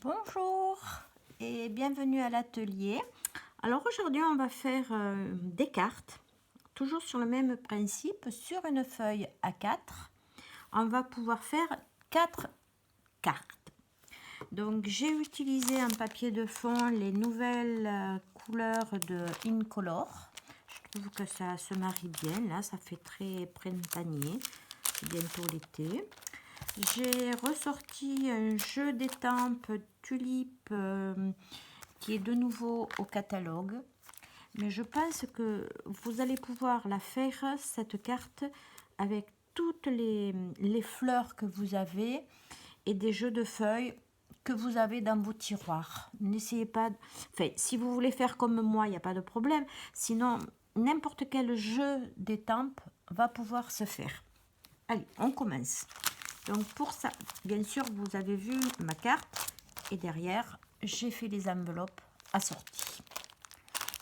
Bonjour et bienvenue à l'atelier. Alors aujourd'hui on va faire des cartes, toujours sur le même principe, sur une feuille A4. On va pouvoir faire 4 cartes. Donc j'ai utilisé en papier de fond les nouvelles couleurs de Incolor. Je trouve que ça se marie bien, là ça fait très printanier, c'est bientôt l'été. J'ai ressorti un jeu d'étampes tulipe qui est de nouveau au catalogue. Mais je pense que vous allez pouvoir la faire, cette carte, avec toutes les fleurs que vous avez et des jeux de feuilles que vous avez dans vos tiroirs. N'essayez pas... Enfin, si vous voulez faire comme moi, il n'y a pas de problème. Sinon, n'importe quel jeu d'étampes va pouvoir se faire. Allez, on commence. Donc pour ça, bien sûr, vous avez vu ma carte et derrière, j'ai fait les enveloppes assorties.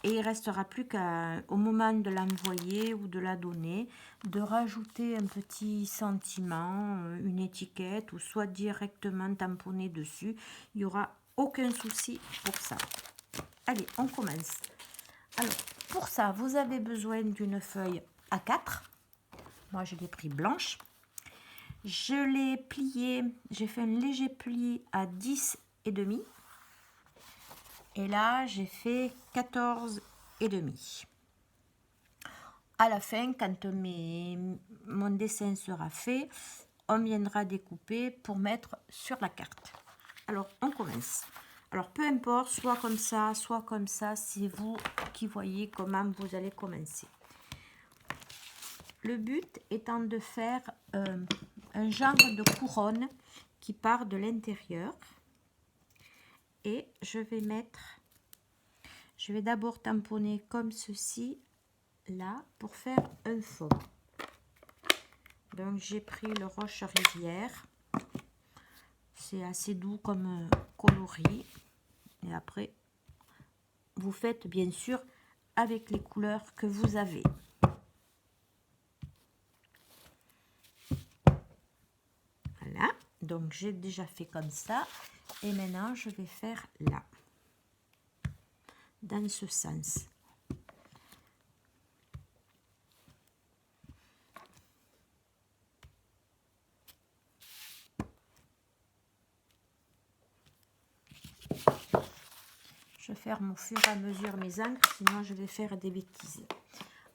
Et il ne restera plus qu'au moment de l'envoyer ou de la donner, de rajouter un petit sentiment, une étiquette ou soit directement tamponner dessus. Il n'y aura aucun souci pour ça. Allez, on commence. Alors, pour ça, vous avez besoin d'une feuille A4. Moi, je l'ai pris blanche. Je l'ai plié, j'ai fait un léger pli à 10,5. Et là, j'ai fait 14,5. À la fin, quand mon dessin sera fait, on viendra découper pour mettre sur la carte. Alors, on commence. Alors, peu importe, soit comme ça, c'est vous qui voyez comment vous allez commencer. Le but étant de faire un genre de couronne qui part de l'intérieur. Et je vais d'abord tamponner comme ceci, là, pour faire un fond. Donc j'ai pris le Roche Rivière. C'est assez doux comme coloris. Et après, vous faites bien sûr avec les couleurs que vous avez. Voilà, donc j'ai déjà fait comme ça. Et maintenant, je vais faire là, dans ce sens. Je ferme au fur et à mesure mes encres, sinon je vais faire des bêtises.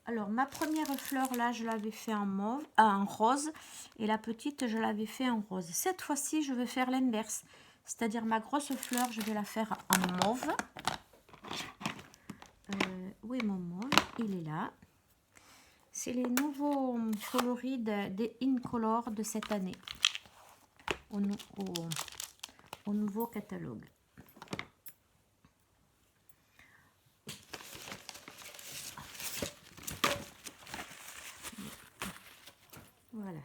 Alors, ma première fleur, là, je l'avais fait en mauve, en rose. Et la petite, je l'avais fait en rose. Cette fois-ci, je vais faire l'inverse. C'est-à-dire, ma grosse fleur, je vais la faire en mauve. Où est mon mauve? Il est là. C'est les nouveaux coloris des Incolor de cette année. Au nouveau catalogue. Voilà.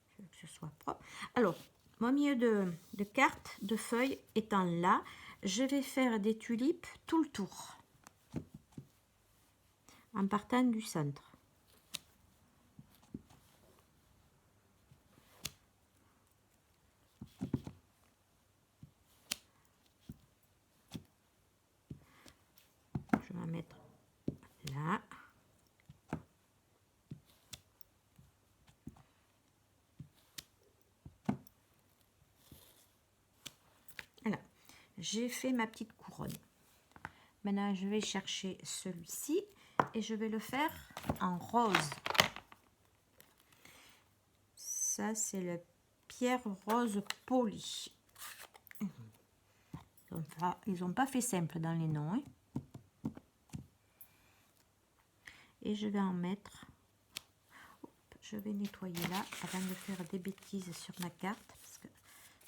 Je veux que ce soit propre. Alors, mon milieu de carte, de feuilles étant là, je vais faire des tulipes tout le tour. En partant du centre. Je vais en mettre là. Voilà, j'ai fait ma petite couronne. Maintenant, je vais chercher celui-ci et je vais le faire en rose. Ça, c'est le pierre rose poli. Ils n'ont pas fait simple dans les noms. Hein. Et je vais en mettre... Je vais nettoyer là avant de faire des bêtises sur ma carte parce que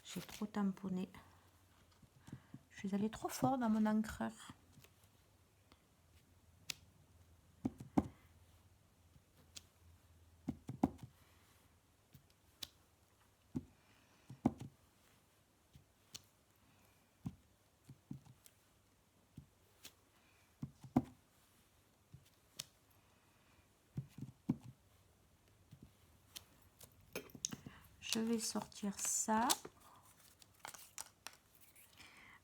j'ai trop tamponné. Je suis allée trop fort dans mon encreur. Je vais sortir ça.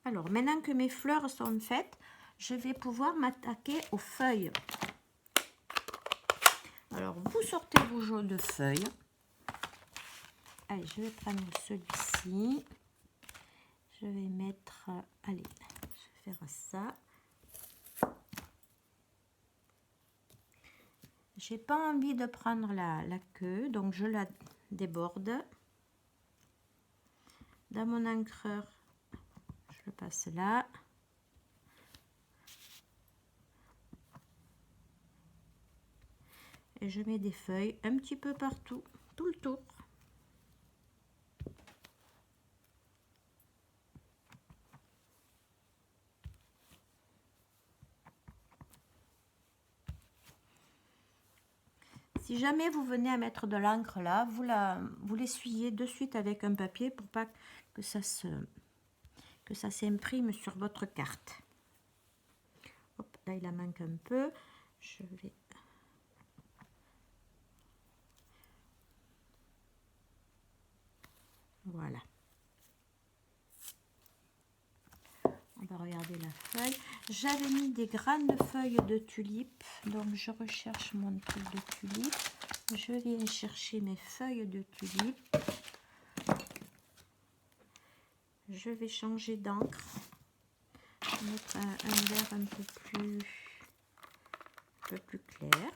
Alors, maintenant que mes fleurs sont faites, je vais pouvoir m'attaquer aux feuilles. Alors, vous sortez vos jaunes de feuilles. Allez, je vais prendre celui-ci. Je vais mettre... allez, je vais faire ça. J'ai pas envie de prendre la queue, donc je la déborde. Dans mon encreur, je le passe là. Et je mets des feuilles un petit peu partout, tout le tour. Si jamais vous venez à mettre de l'encre là, vous l'essuyez de suite avec un papier pour pas que ça s'imprime sur votre carte. Hop, là il en manque un peu. Je vais... Voilà. On va regarder la feuille. J'avais mis des grandes feuilles de tulipe. Donc je recherche mon truc de tulipe. Je viens chercher mes feuilles de tulipe. Je vais changer d'encre. Mettre un vert un peu plus clair.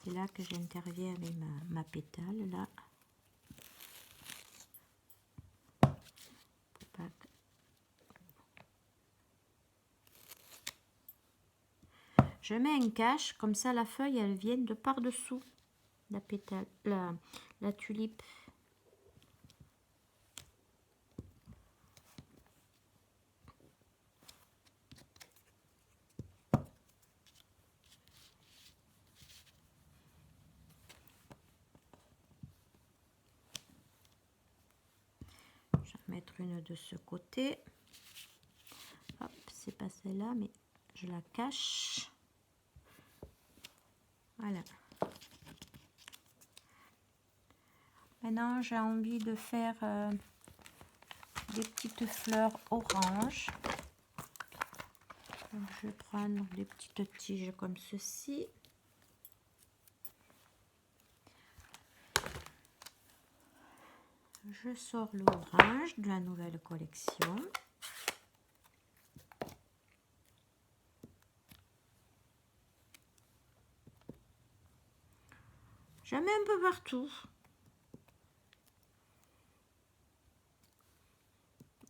C'est là que j'interviens avec ma pétale là. Je mets un cache, comme ça la feuille elle vient de par-dessous la pétale, la tulipe. Je vais mettre une de ce côté. Hop, c'est pas celle-là, mais je la cache. Voilà. Maintenant, j'ai envie de faire des petites fleurs orange. Donc, je vais prendre des petites tiges comme ceci. Je sors l'orange de la nouvelle collection. Je mets un peu partout.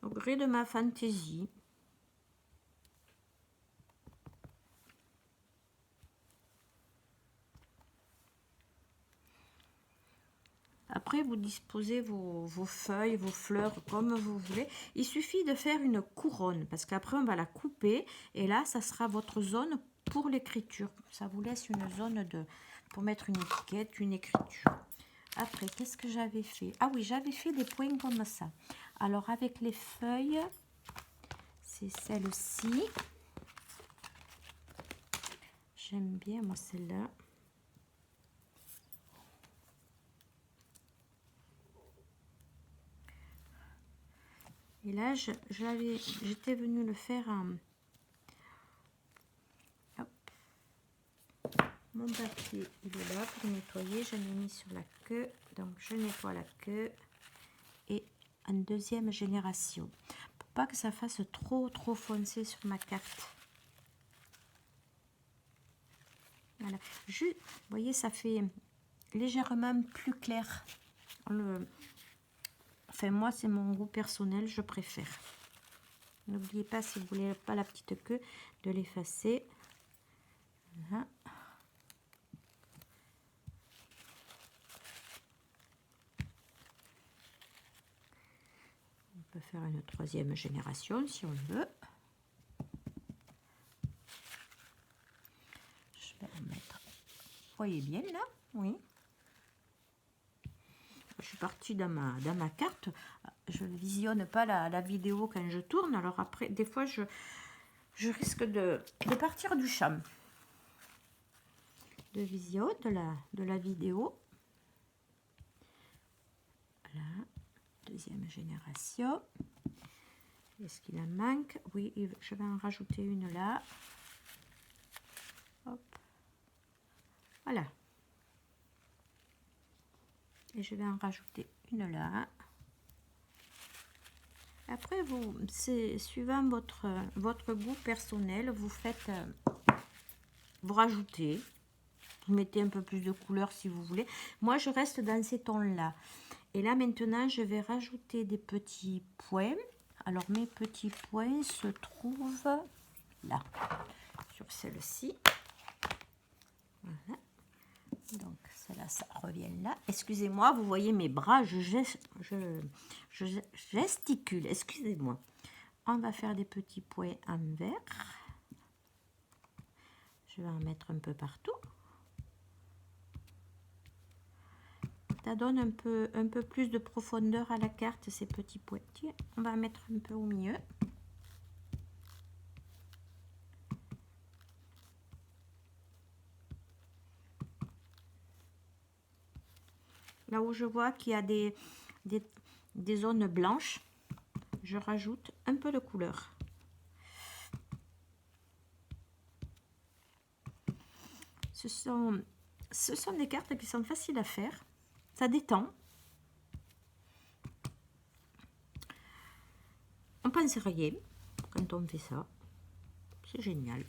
Au gré de ma fantaisie. Après, vous disposez vos feuilles, vos fleurs comme vous voulez. Il suffit de faire une couronne parce qu'après, on va la couper. Et là, ça sera votre zone pour l'écriture. Ça vous laisse une zone pour mettre une étiquette, une écriture. Après, qu'est-ce que j'avais fait? Ah oui, j'avais fait des points comme ça. Alors, avec les feuilles, c'est celle-ci. J'aime bien, moi, celle-là. Et là, j'étais venue le faire en... Hop. Mon papier, il est là pour nettoyer. Je l'ai mis sur la queue. Donc, je nettoie la queue. Et en deuxième génération. Pour pas que ça fasse trop foncé sur ma carte. Voilà. Vous voyez, ça fait légèrement plus clair. Enfin, moi, c'est mon goût personnel, je préfère. N'oubliez pas, si vous voulez pas la petite queue, de l'effacer. Voilà. On peut faire une troisième génération si on veut. Je vais en mettre. Vous voyez bien là? Oui. Je suis partie dans ma carte. Je ne visionne pas la vidéo quand je tourne. Alors après, des fois, je risque de partir du champ de vision de la vidéo. Voilà, deuxième génération. Est-ce qu'il en manque? Oui, je vais en rajouter une là. Hop. Voilà. Et je vais en rajouter une là. Après, vous, c'est suivant votre goût personnel, vous faites, vous rajoutez, vous mettez un peu plus de couleur si vous voulez. Moi, je reste dans ces tons-là. Et là, maintenant, je vais rajouter des petits points. Alors, mes petits points se trouvent là, sur celle-ci. Voilà. Donc, celle-là, ça revient là. Excusez-moi, vous voyez mes bras, je gesticule. Excusez-moi. On va faire des petits points en vert. Je vais en mettre un peu partout. Ça donne un peu plus de profondeur à la carte, ces petits points. On va en mettre un peu au milieu. Là où je vois qu'il y a des zones blanches, je rajoute un peu de couleur. Ce sont des cartes qui sont faciles à faire. Ça détend. On pense rien quand on fait ça. C'est génial.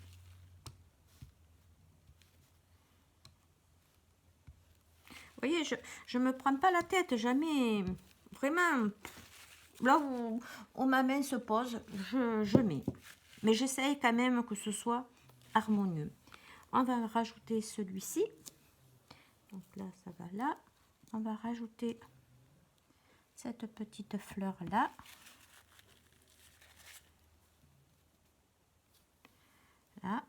Vous voyez, je me prends pas la tête, jamais. Vraiment, là où ma main se pose, je mets. Mais j'essaye quand même que ce soit harmonieux. On va rajouter celui-ci. Donc là, ça va là. On va rajouter cette petite fleur là. Là.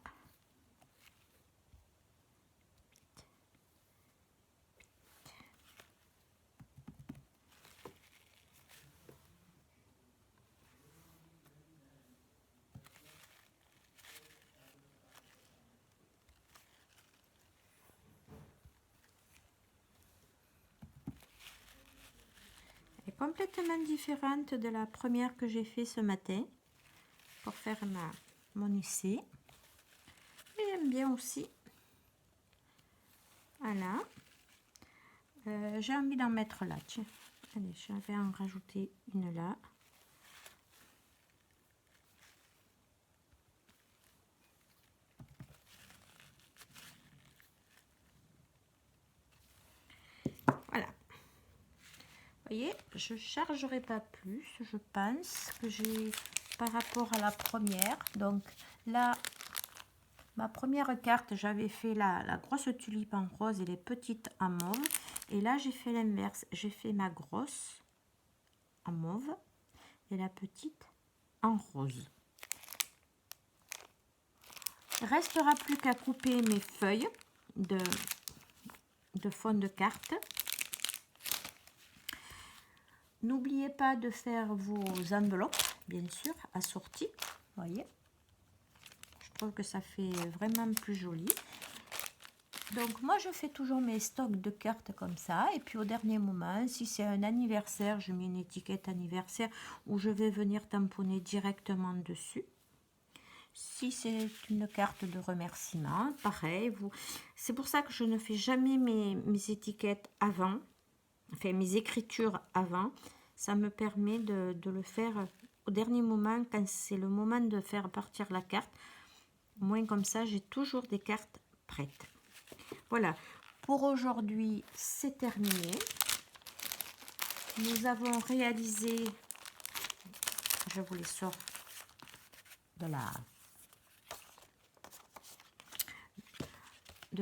Elle est complètement différente de la première que j'ai fait ce matin pour faire mon essai. J'aime bien aussi. Voilà. J'ai envie d'en mettre là. Tiens. Allez, je vais en rajouter une là. Voilà. Vous voyez, je ne chargerai pas plus, je pense, que j'ai par rapport à la première. Donc là, ma première carte, j'avais fait la grosse tulipe en rose et les petites en mauve. Et là, j'ai fait l'inverse. J'ai fait ma grosse en mauve et la petite en rose. Il ne restera plus qu'à couper mes feuilles de fond de carte. N'oubliez pas de faire vos enveloppes, bien sûr, assorties. Vous voyez, je trouve que ça fait vraiment plus joli. Donc moi je fais toujours mes stocks de cartes comme ça, et puis au dernier moment, si c'est un anniversaire, je mets une étiquette anniversaire où je vais venir tamponner directement dessus. Si c'est une carte de remerciement, pareil, c'est pour ça que je ne fais jamais mes étiquettes avant, enfin mes écritures avant. Ça me permet de le faire au dernier moment, quand c'est le moment de faire partir la carte. Au moins comme ça, j'ai toujours des cartes prêtes. Voilà, pour aujourd'hui, c'est terminé. Nous avons réalisé, je vous les sors de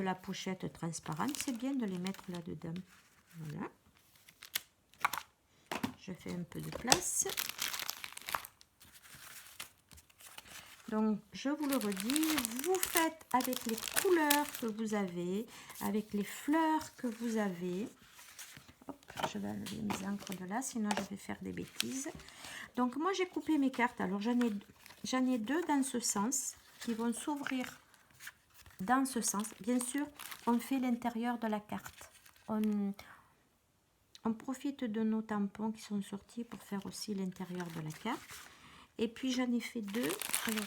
la pochette transparente. C'est bien de les mettre là-dedans. Voilà. Je fais un peu de place. Donc, je vous le redis, vous faites avec les couleurs que vous avez, avec les fleurs que vous avez. Hop, je vais enlever mes encres de là, sinon je vais faire des bêtises. Donc, moi, j'ai coupé mes cartes. Alors, j'en ai deux dans ce sens, qui vont s'ouvrir dans ce sens. Bien sûr, on fait l'intérieur de la carte. On profite de nos tampons qui sont sortis pour faire aussi l'intérieur de la carte. Et puis j'en ai fait deux. Alors,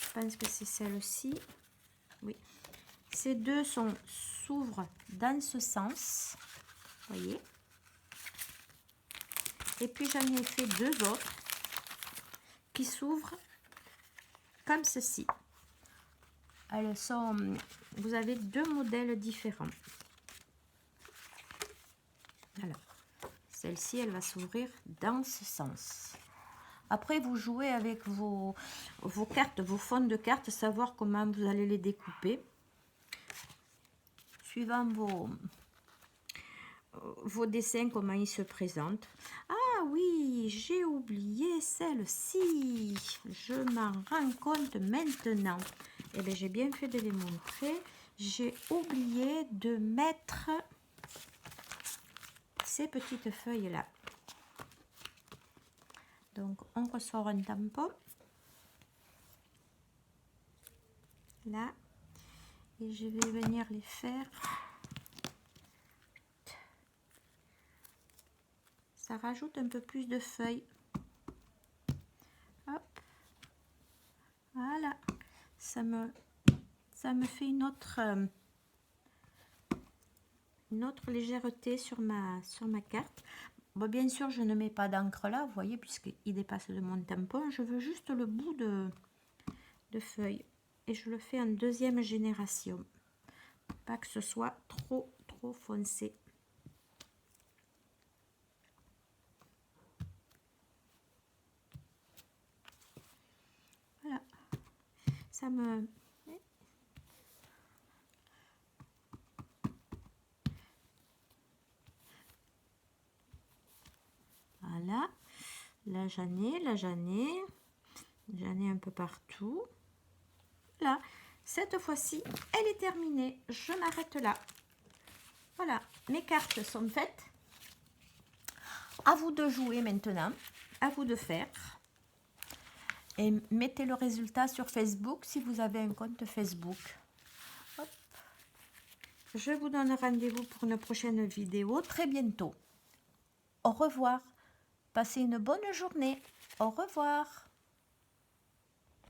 je pense que c'est celle-ci. Oui. Ces deux s'ouvrent dans ce sens. Vous voyez. Et puis j'en ai fait deux autres qui s'ouvrent comme ceci. Elles sont, vous avez deux modèles différents. Alors, celle-ci, elle va s'ouvrir dans ce sens. Après, vous jouez avec vos cartes, vos fonds de cartes, savoir comment vous allez les découper. Suivant vos dessins, comment ils se présentent. Ah oui, j'ai oublié celle-ci. Je m'en rends compte maintenant. Eh bien, j'ai bien fait de les montrer. J'ai oublié de mettre ces petites feuilles-là. Donc, on ressort un tampon. Là. Et je vais venir les faire. Ça rajoute un peu plus de feuilles. Hop. Voilà. Ça me fait une autre légèreté sur ma carte. Bon, bien sûr, je ne mets pas d'encre là, vous voyez, puisqu'il dépasse de mon tampon. Je veux juste le bout de feuille. Et je le fais en deuxième génération. Pas que ce soit trop foncé. Voilà. Ça me... Voilà. Là, j'en ai un peu partout. Là, cette fois-ci, elle est terminée. Je m'arrête là. Voilà, mes cartes sont faites. À vous de jouer maintenant. À vous de faire. Et mettez le résultat sur Facebook si vous avez un compte Facebook. Hop. Je vous donne rendez-vous pour une prochaine vidéo très bientôt. Au revoir. Passez une bonne journée. Au revoir.